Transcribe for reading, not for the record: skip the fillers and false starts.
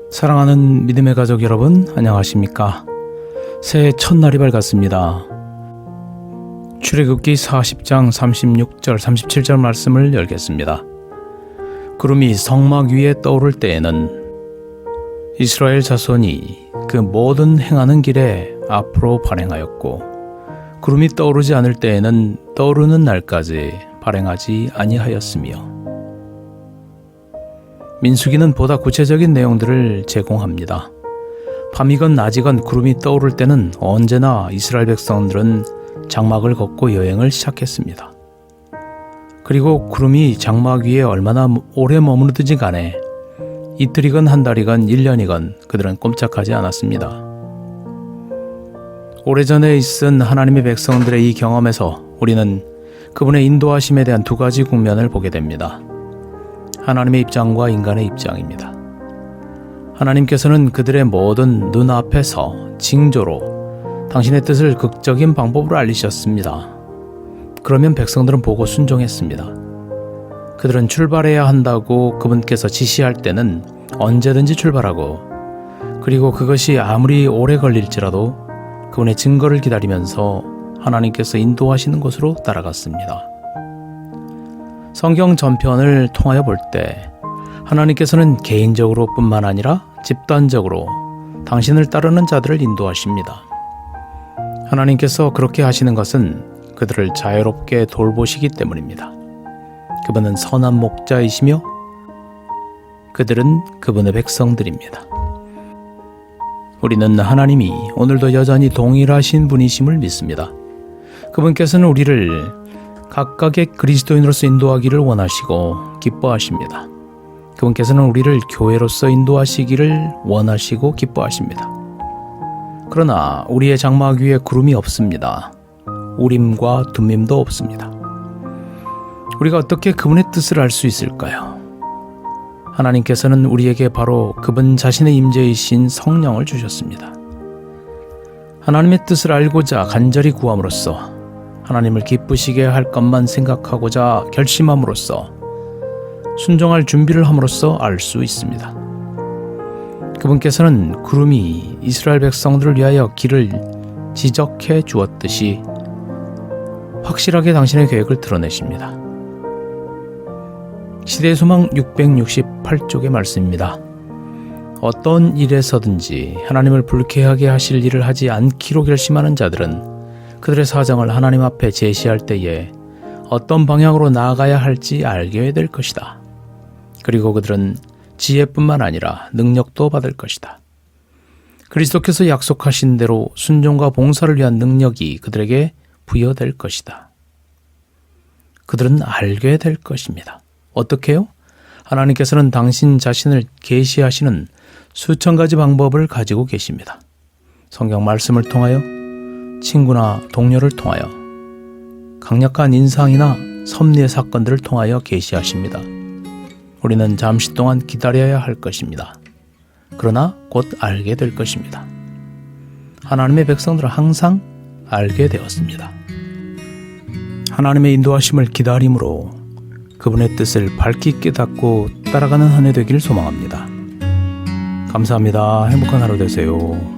사랑하는 믿음의 가족 여러분, 안녕하십니까? 새해 첫날이 밝았습니다. 출애굽기 40장 36절 37절 말씀을 열겠습니다. 구름이 성막 위에 떠오를 때에는 이스라엘 자손이 그 모든 행하는 길에 앞으로 발행하였고, 구름이 떠오르지 않을 때에는 떠오르는 날까지 발행하지 아니하였으며. 민수기는 보다 구체적인 내용들을 제공합니다. 밤이건 낮이건 구름이 떠오를 때는 언제나 이스라엘 백성들은 장막을 걷고 여행을 시작했습니다. 그리고 구름이 장막 위에 얼마나 오래 머무르든지 간에 이틀이건 한 달이건 1년이건 그들은 꼼짝하지 않았습니다. 오래전에 있은 하나님의 백성들의 이 경험에서 우리는 그분의 인도하심에 대한 두 가지 국면을 보게 됩니다. 하나님의 입장과 인간의 입장입니다. 하나님께서는 그들의 모든 눈앞에서 징조로 당신의 뜻을 극적인 방법으로 알리셨습니다. 그러면 백성들은 보고 순종했습니다. 그들은 출발해야 한다고 그분께서 지시할 때는 언제든지 출발하고, 그리고 그것이 아무리 오래 걸릴지라도 그분의 증거를 기다리면서 하나님께서 인도하시는 곳으로 따라갔습니다. 성경 전편을 통하여 볼 때 하나님께서는 개인적으로 뿐만 아니라 집단적으로 당신을 따르는 자들을 인도하십니다. 하나님께서 그렇게 하시는 것은 그들을 자유롭게 돌보시기 때문입니다. 그분은 선한 목자이시며 그들은 그분의 백성들입니다. 우리는 하나님이 오늘도 여전히 동일하신 분이심을 믿습니다. 그분께서는 우리를 각각의 그리스도인으로서 인도하기를 원하시고 기뻐하십니다. 그분께서는 우리를 교회로서 인도하시기를 원하시고 기뻐하십니다. 그러나 우리의 장막 위에 구름이 없습니다. 우림과 둠밈도 없습니다. 우리가 어떻게 그분의 뜻을 알 수 있을까요? 하나님께서는 우리에게 바로 그분 자신의 임재이신 성령을 주셨습니다. 하나님의 뜻을 알고자 간절히 구함으로써, 하나님을 기쁘시게 할 것만 생각하고자 결심함으로써, 순종할 준비를 함으로써 알 수 있습니다. 그분께서는 구름이 이스라엘 백성들을 위하여 길을 지적해 주었듯이 확실하게 당신의 계획을 드러내십니다. 시대의 소망 668쪽의 말씀입니다. 어떤 일에서든지 하나님을 불쾌하게 하실 일을 하지 않기로 결심하는 자들은 그들의 사정을 하나님 앞에 제시할 때에 어떤 방향으로 나아가야 할지 알게 될 것이다. 그리고 그들은 지혜뿐만 아니라 능력도 받을 것이다. 그리스도께서 약속하신 대로 순종과 봉사를 위한 능력이 그들에게 부여될 것이다. 그들은 알게 될 것입니다. 어떻게요? 하나님께서는 당신 자신을 계시하시는 수천 가지 방법을 가지고 계십니다. 성경 말씀을 통하여, 친구나 동료를 통하여, 강력한 인상이나 섭리의 사건들을 통하여 계시하십니다. 우리는 잠시 동안 기다려야 할 것입니다. 그러나 곧 알게 될 것입니다. 하나님의 백성들은 항상 알게 되었습니다. 하나님의 인도하심을 기다림으로 그분의 뜻을 밝히 깨닫고 따라가는 한 해 되기를 소망합니다. 감사합니다. 행복한 하루 되세요.